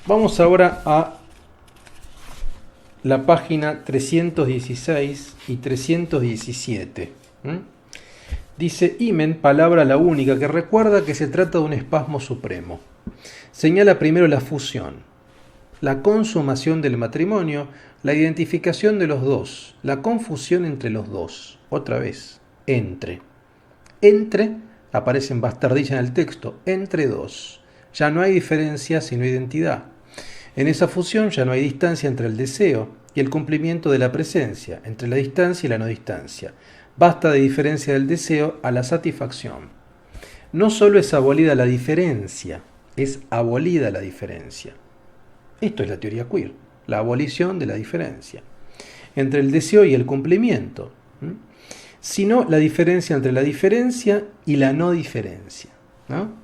Speaker 1: Vamos ahora a la página 316 y 317. Dice: himen, palabra la única que recuerda que se trata de un espasmo supremo. Señala primero la fusión, la consumación del matrimonio, la identificación de los dos, la confusión entre los dos. Otra vez, entre. Entre aparece en bastardilla en el texto, entre dos. Ya no hay diferencia sino identidad. En esa fusión ya no hay distancia entre el deseo y el cumplimiento de la presencia, entre la distancia y la no distancia. Basta de diferencia del deseo a la satisfacción. no solo es abolida la diferencia, es abolida la diferencia. Esto es la teoría queer, la abolición de la diferencia entre el deseo y el cumplimiento, sino la diferencia entre la diferencia y la no diferencia, ¿no?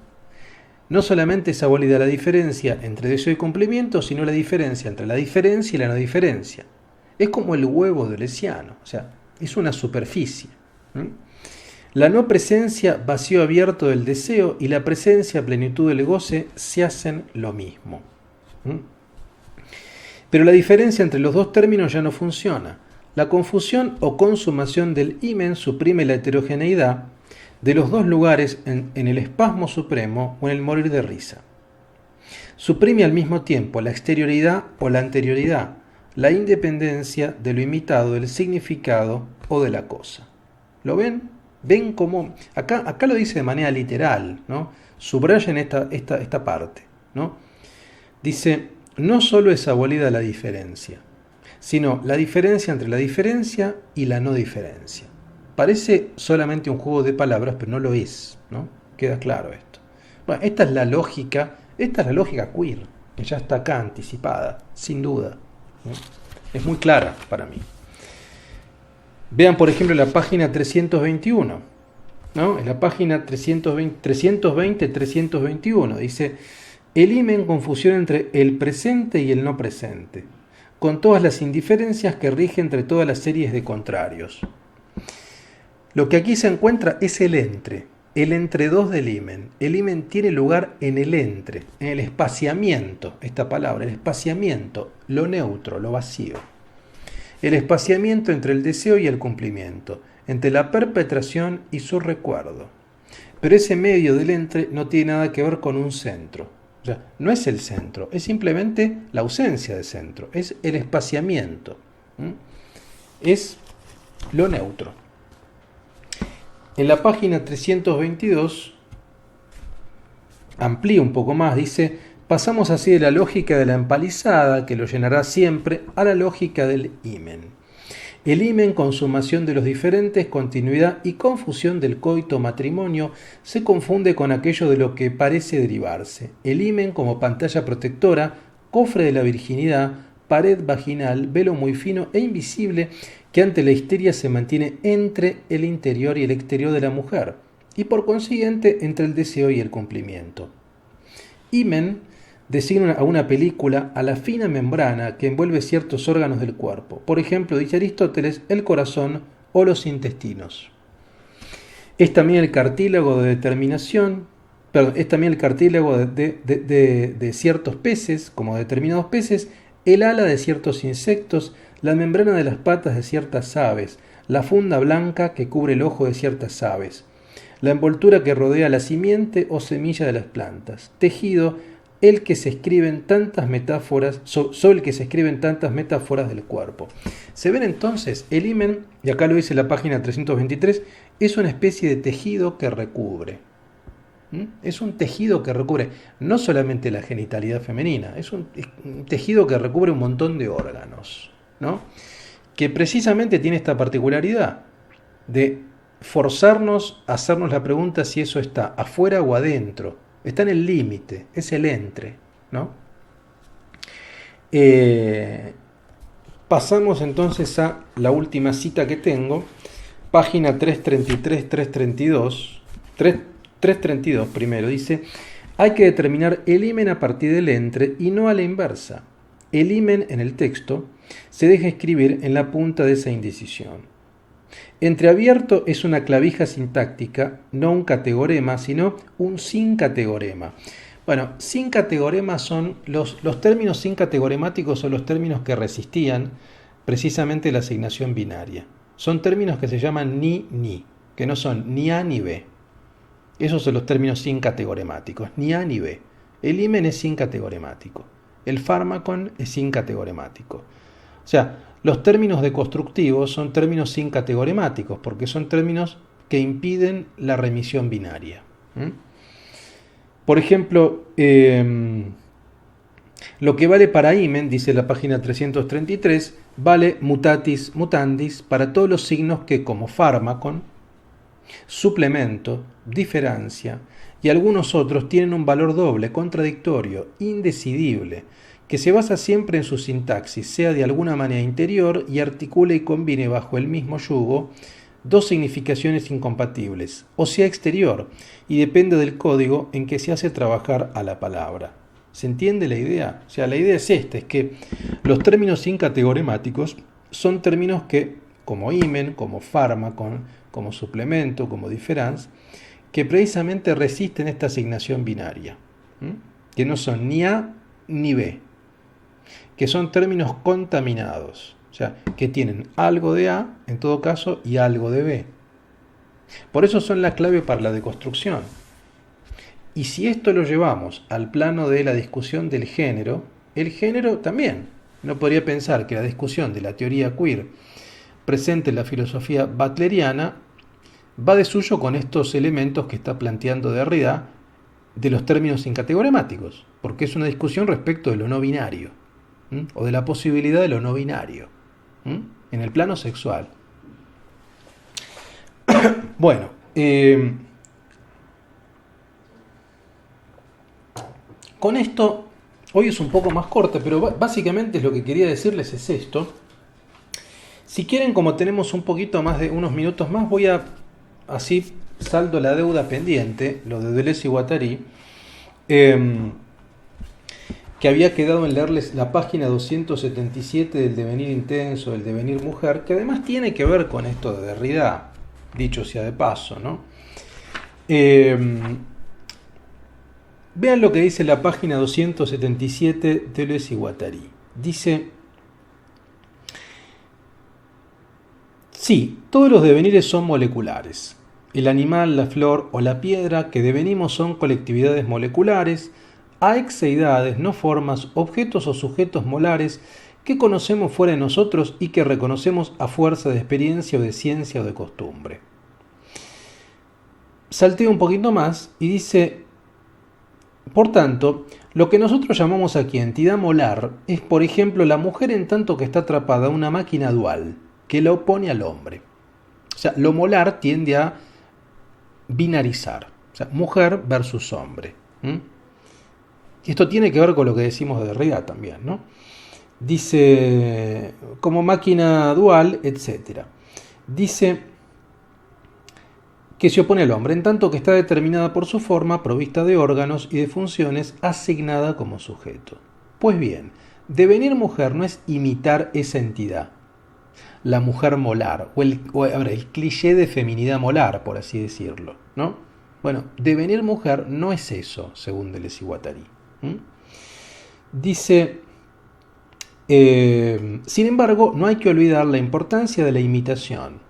Speaker 1: No solamente es abolida la diferencia entre deseo y cumplimiento, sino la diferencia entre la diferencia y la no diferencia. Es como el huevo deleuziano, o sea, es una superficie. La no presencia, vacío abierto del deseo, y la presencia, plenitud del goce, se hacen lo mismo. Pero la diferencia entre los dos términos ya no funciona. La confusión o consumación del himen suprime la heterogeneidad de los dos lugares en el espasmo supremo o en el morir de risa. Suprime al mismo tiempo la exterioridad o la anterioridad, la independencia de lo imitado, del significado o de la cosa. ¿Lo ven? ¿Ven cómo? Acá lo dice de manera literal, ¿no? Subrayen esta parte, ¿no? Dice, no solo es abolida la diferencia, sino la diferencia entre la diferencia y la no diferencia. Parece solamente un juego de palabras, pero no lo es, ¿no? Queda claro esto. Bueno, esta es la lógica queer, que ya está acá anticipada, sin duda, ¿no? Es muy clara para mí. Vean, por ejemplo, la página 321, ¿no? En la página 320-321 dice, elimen confusión entre el presente y el no presente, con todas las indiferencias que rigen entre todas las series de contrarios. Lo que aquí se encuentra es el entre dos del himen. El himen tiene lugar en el entre, en el espaciamiento, esta palabra, el espaciamiento, lo neutro, lo vacío. El espaciamiento entre el deseo y el cumplimiento, entre la perpetración y su recuerdo. Pero ese medio del entre no tiene nada que ver con un centro. O sea, no es el centro, es simplemente la ausencia de centro, es el espaciamiento. Es lo neutro. En la página 322 amplía un poco más, dice, pasamos así de la lógica de la empalizada, que lo llenará siempre, a la lógica del himen. El himen, consumación de los diferentes, continuidad y confusión del coito matrimonio, se confunde con aquello de lo que parece derivarse. El himen como pantalla protectora, cofre de la virginidad, pared vaginal, velo muy fino e invisible que ante la histeria se mantiene entre el interior y el exterior de la mujer, y por consiguiente entre el deseo y el cumplimiento. Himen designa a una película, a la fina membrana que envuelve ciertos órganos del cuerpo, por ejemplo, dice Aristóteles, el corazón o los intestinos. Es también el cartílago de determinación, es también el cartílago de ciertos peces, como determinados peces, el ala de ciertos insectos, la membrana de las patas de ciertas aves, la funda blanca que cubre el ojo de ciertas aves, la envoltura que rodea la simiente o semilla de las plantas, tejido el que se escriben tantas metáforas, sobre el que se escriben tantas metáforas del cuerpo. Se ven entonces, el himen, y acá lo dice la página 323, es una especie de tejido que recubre. Es un tejido que recubre no solamente la genitalidad femenina, es un tejido que recubre un montón de órganos, ¿no? Que precisamente tiene esta particularidad de forzarnos a hacernos la pregunta si eso está afuera o adentro. Está en el límite, es el entre, ¿no? Pasamos entonces a la última cita que tengo, página 333-332, 332 primero, dice, hay que determinar el himen a partir del entre y no a la inversa. El himen en el texto se deja escribir en la punta de esa indecisión. Entreabierto es una clavija sintáctica, no un categorema, sino un sincategorema. Bueno, sincategorema son los términos sincategoremáticos, son los términos que resistían precisamente la asignación binaria. Son términos que se llaman ni, que no son ni A ni B. Esos son los términos sincategoremáticos, ni A ni B. El himen es sincategoremático, el fármacon es sincategoremático. O sea, los términos deconstructivos son términos sincategoremáticos, porque son términos que impiden la remisión binaria. Por ejemplo, lo que vale para himen, dice la página 333, vale mutatis mutandis para todos los signos que, como fármacon, suplemento, diferencia y algunos otros tienen un valor doble, contradictorio, indecidible, que se basa siempre en su sintaxis, sea de alguna manera interior y articula y combine bajo el mismo yugo dos significaciones incompatibles, o sea exterior, y depende del código en que se hace trabajar a la palabra. ¿Se entiende la idea? O sea, la idea es esta, es que los términos incategoremáticos son términos que, como himen, como fármaco, como suplemento, como diferencia, que precisamente resisten esta asignación binaria, que no son ni A ni B, que son términos contaminados. O sea, que tienen algo de A, en todo caso, y algo de B. Por eso son la clave para la deconstrucción. Y si esto lo llevamos al plano de la discusión del género, el género también. No podría pensar que la discusión de la teoría queer presente en la filosofía butleriana va de suyo con estos elementos que está planteando Derrida de los términos incategoremáticos, porque es una discusión respecto de lo no binario, o de la posibilidad de lo no binario, en el plano sexual. Bueno, con esto, hoy es un poco más corta, pero básicamente lo que quería decirles es esto. Si quieren, como tenemos un poquito más de unos minutos más, voy a, así saldo la deuda pendiente, lo de Deleuze y Guattari, que había quedado en leerles la página 277 del devenir intenso, del devenir mujer, que además tiene que ver con esto de Derrida, dicho sea de paso, ¿no? Vean lo que dice la página 277 de Deleuze y Guattari. Dice: sí, todos los devenires son moleculares. El animal, la flor o la piedra que devenimos son colectividades moleculares, aexeidades, no formas, objetos o sujetos molares que conocemos fuera de nosotros y que reconocemos a fuerza de experiencia o de ciencia o de costumbre. Salteo un poquito más y dice: por tanto, lo que nosotros llamamos aquí entidad molar es, por ejemplo, la mujer en tanto que está atrapada a una máquina dual que la opone al hombre. O sea, lo molar tiende a binarizar, o sea, mujer versus hombre. Y esto tiene que ver con lo que decimos de Derrida también, ¿no? Dice, como máquina dual, etc. Dice que se opone al hombre, en tanto que está determinada por su forma, provista de órganos y de funciones, asignada como sujeto. Pues bien, devenir mujer no es imitar esa entidad, la mujer molar, o el cliché de feminidad molar, por así decirlo, ¿no? Bueno, devenir mujer no es eso, según Deleuze y Guattari. Dice, sin embargo, no hay que olvidar la importancia de la imitación,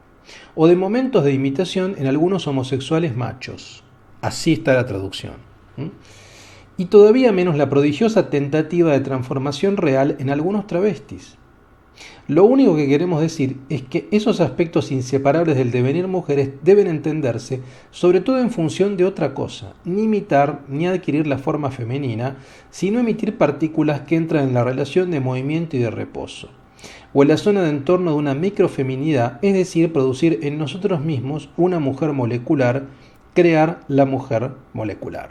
Speaker 1: o de momentos de imitación en algunos homosexuales machos. Así está la traducción. Y todavía menos la prodigiosa tentativa de transformación real en algunos travestis. Lo único que queremos decir es que esos aspectos inseparables del devenir mujeres deben entenderse sobre todo en función de otra cosa, ni imitar ni adquirir la forma femenina, sino emitir partículas que entran en la relación de movimiento y de reposo, o en la zona de entorno de una microfeminidad, es decir, producir en nosotros mismos una mujer molecular, crear la mujer molecular.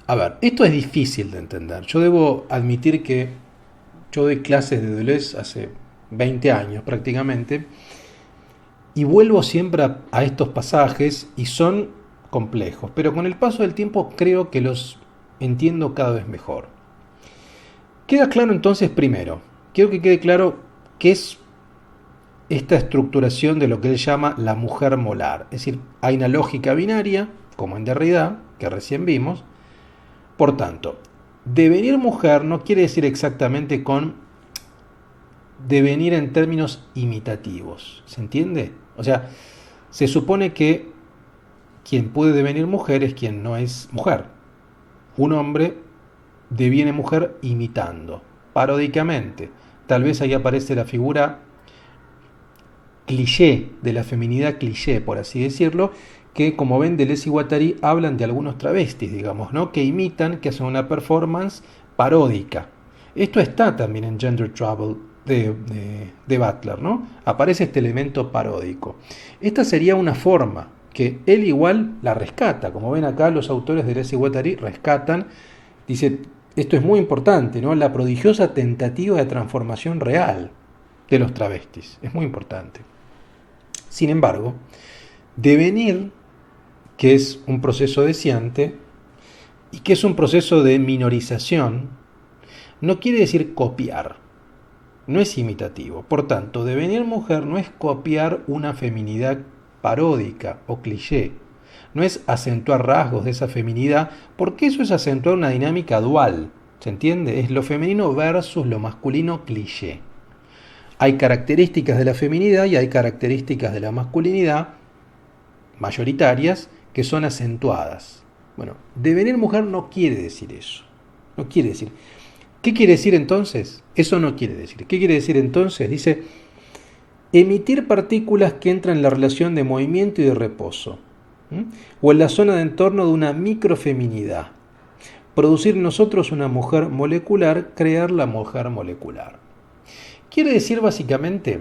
Speaker 1: A ver, esto es difícil de entender. Yo debo admitir que yo doy clases de Deleuze hace 20 años prácticamente y vuelvo siempre a estos pasajes y son complejos, pero con el paso del tiempo creo que los entiendo cada vez mejor. Queda claro entonces primero, quiero que quede claro qué es esta estructuración de lo que él llama la mujer molar. Es decir, hay una lógica binaria, como en Derrida, que recién vimos. Por tanto, devenir mujer no quiere decir exactamente con devenir en términos imitativos. ¿Se entiende? O sea, se supone que quien puede devenir mujer es quien no es mujer. Un hombre deviene mujer imitando, paródicamente. Tal vez ahí aparece la figura cliché, de la feminidad cliché, por así decirlo, que, como ven, Deleuze y Guattari hablan de algunos travestis, digamos, ¿no? Que imitan, que hacen una performance paródica. Esto está también en Gender Trouble de Butler, ¿no? Aparece este elemento paródico. Esta sería una forma que él igual la rescata. Como ven acá, los autores de Deleuze y Guattari rescatan, dice, esto es muy importante, ¿no? La prodigiosa tentativa de transformación real de los travestis. Es muy importante. Sin embargo, devenir, que es un proceso deseante y que es un proceso de minorización, no quiere decir copiar, no es imitativo. Por tanto, devenir mujer no es copiar una feminidad paródica o cliché, no es acentuar rasgos de esa feminidad, porque eso es acentuar una dinámica dual, ¿se entiende? Es lo femenino versus lo masculino cliché. Hay características de la feminidad y hay características de la masculinidad mayoritarias que son acentuadas. Bueno, devenir mujer no quiere decir eso. No quiere decir. ¿Qué quiere decir entonces? Eso no quiere decir. ¿Qué quiere decir entonces? Dice, emitir partículas que entran en la relación de movimiento y de reposo, o en la zona de entorno de una microfeminidad. Producir en nosotros una mujer molecular, crear la mujer molecular. Quiere decir básicamente,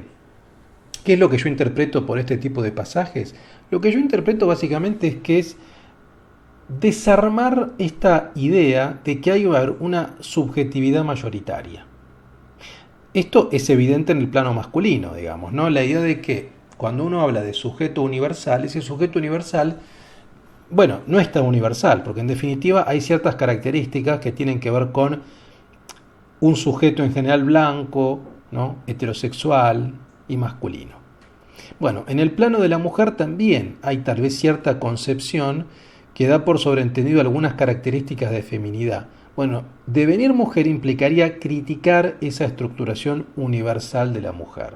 Speaker 1: ¿qué es lo que yo interpreto por este tipo de pasajes? Lo que yo interpreto básicamente es que es desarmar esta idea de que hay una subjetividad mayoritaria. Esto es evidente en el plano masculino, digamos, ¿no? La idea de que cuando uno habla de sujeto universal, ese sujeto universal, bueno, no es tan universal, porque en definitiva hay ciertas características que tienen que ver con un sujeto en general blanco, ¿no? Heterosexual y masculino. Bueno, en el plano de la mujer también hay tal vez cierta concepción que da por sobreentendido algunas características de feminidad. Bueno, devenir mujer implicaría criticar esa estructuración universal de la mujer.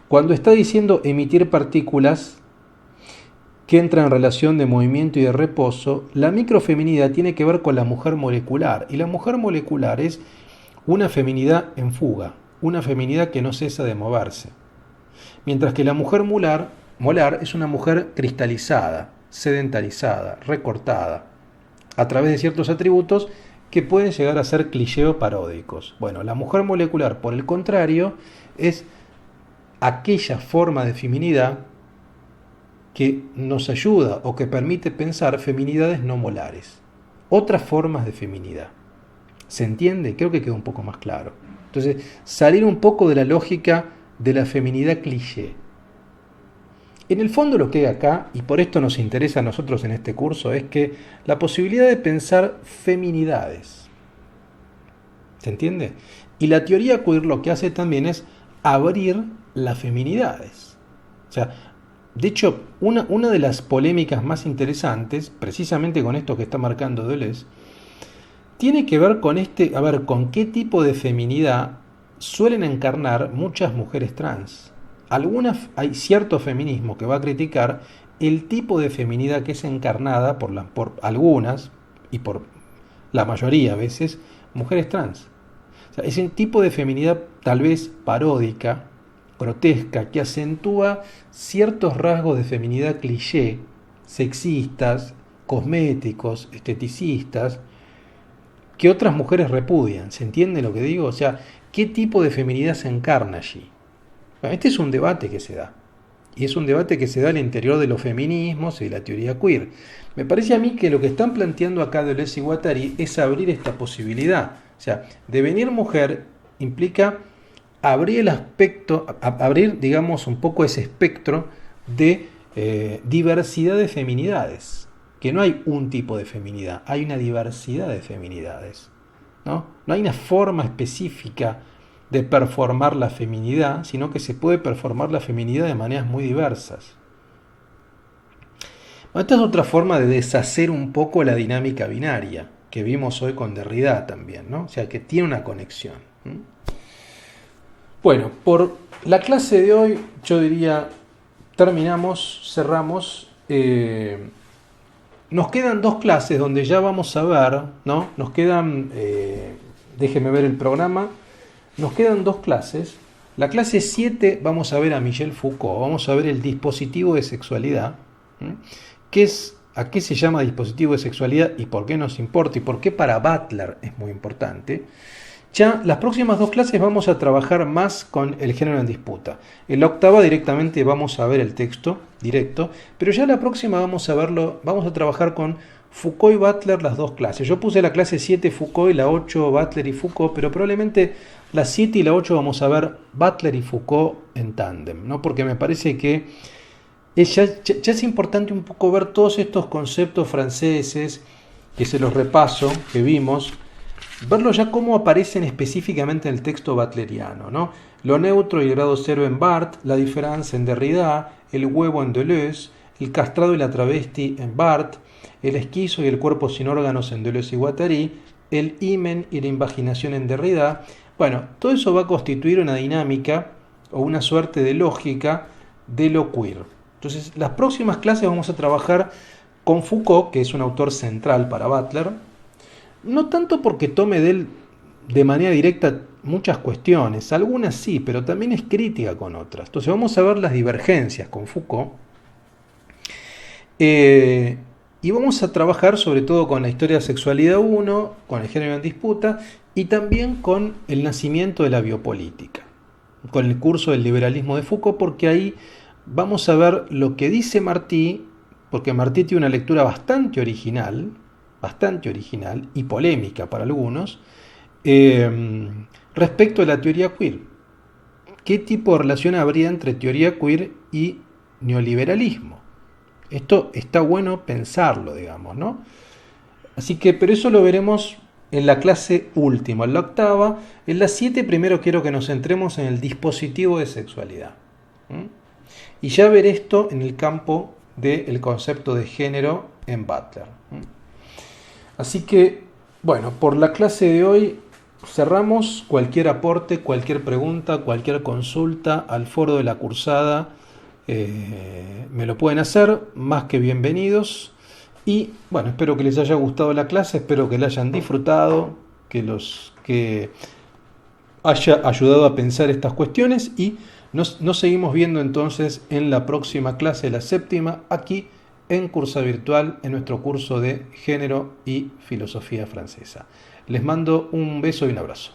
Speaker 1: Cuando está diciendo emitir partículas que entran en relación de movimiento y de reposo, la microfeminidad tiene que ver con la mujer molecular. Y la mujer molecular es una feminidad en fuga, una feminidad que no cesa de moverse. Mientras que la mujer molar es una mujer cristalizada, sedentarizada, recortada, a través de ciertos atributos que pueden llegar a ser cliché o paródicos. Bueno, la mujer molecular, por el contrario, es aquella forma de feminidad que nos ayuda o que permite pensar feminidades no molares, otras formas de feminidad. ¿Se entiende? Creo que quedó un poco más claro. Entonces, salir un poco de la lógica de la feminidad cliché. En el fondo lo que hay acá, y por esto nos interesa a nosotros en este curso, es que la posibilidad de pensar feminidades. ¿Se entiende? Y la teoría queer lo que hace también es abrir las feminidades. O sea, de hecho, una de las polémicas más interesantes, precisamente con esto que está marcando Deleuze, tiene que ver con con qué tipo de feminidad suelen encarnar muchas mujeres trans. Hay cierto feminismo que va a criticar el tipo de feminidad que es encarnada por algunas, y por la mayoría a veces, mujeres trans. O sea, es un tipo de feminidad tal vez paródica, grotesca, que acentúa ciertos rasgos de feminidad cliché, sexistas, cosméticos, esteticistas, que otras mujeres repudian. ¿Se entiende lo que digo? O sea, ¿qué tipo de feminidad se encarna allí? Bueno, este es un debate que se da. Y es un debate que se da al interior de los feminismos y de la teoría queer. Me parece a mí que lo que están planteando acá Deleuze y Guattari es abrir esta posibilidad. O sea, devenir mujer implica abrir el aspecto, abrir, digamos, un poco ese espectro de diversidad de feminidades. Que no hay un tipo de feminidad, hay una diversidad de feminidades. No hay una forma específica de performar la feminidad, sino que se puede performar la feminidad de maneras muy diversas. Bueno, esta es otra forma de deshacer un poco la dinámica binaria que vimos hoy con Derrida también, ¿no? O sea, que tiene una conexión. Bueno, por la clase de hoy, yo diría, cerramos. Nos quedan 2 clases donde ya vamos a ver, ¿no? Nos quedan, déjeme ver el programa, nos quedan 2 clases. La clase 7 vamos a ver a Michel Foucault, vamos a ver el dispositivo de sexualidad. ¿A qué se llama dispositivo de sexualidad y por qué nos importa y por qué para Butler es muy importante? Ya las próximas dos clases vamos a trabajar más con el género en disputa. En la octava directamente vamos a ver el texto directo, pero ya la próxima vamos a trabajar con Foucault y Butler las dos clases. Yo puse la clase 7 Foucault y la 8 Butler y Foucault, pero probablemente la 7 y la 8 vamos a ver Butler y Foucault en tándem, ¿no? Porque me parece que ya es importante un poco ver todos estos conceptos franceses, que se los repaso, que vimos, verlo ya cómo aparecen específicamente en el texto butleriano, ¿no? Lo neutro y el grado cero en Barthes, la diferencia en Derrida, el huevo en Deleuze, el castrado y la travesti en Barthes, el esquizo y el cuerpo sin órganos en Deleuze y Guattari, el himen y la invaginación en Derrida. Bueno, todo eso va a constituir una dinámica o una suerte de lógica de lo queer. Entonces, las próximas clases vamos a trabajar con Foucault, que es un autor central para Butler, no tanto porque tome de él de manera directa muchas cuestiones, algunas sí, pero también es crítica con otras. Entonces vamos a ver las divergencias con Foucault y vamos a trabajar sobre todo con la historia de sexualidad 1, con el género en disputa y también con el nacimiento de la biopolítica, con el curso del liberalismo de Foucault, porque ahí vamos a ver lo que dice Martí, porque Martí tiene una lectura bastante original y polémica para algunos, respecto a la teoría queer. ¿Qué tipo de relación habría entre teoría queer y neoliberalismo? Esto está bueno pensarlo, digamos, ¿no? Así que, pero eso lo veremos en la clase última, en la octava. En la 7 primero quiero que nos centremos en el dispositivo de sexualidad. Y ya ver esto en el campo del concepto de género en Butler. Así que, bueno, por la clase de hoy cerramos. Cualquier aporte, cualquier pregunta, cualquier consulta al foro de la cursada me lo pueden hacer, más que bienvenidos. Y bueno, espero que les haya gustado la clase, espero que la hayan disfrutado, que haya ayudado a pensar estas cuestiones y nos seguimos viendo entonces en la próxima clase, la séptima, aquí en Cursa Virtual, en nuestro curso de Género y Filosofía Francesa. Les mando un beso y un abrazo.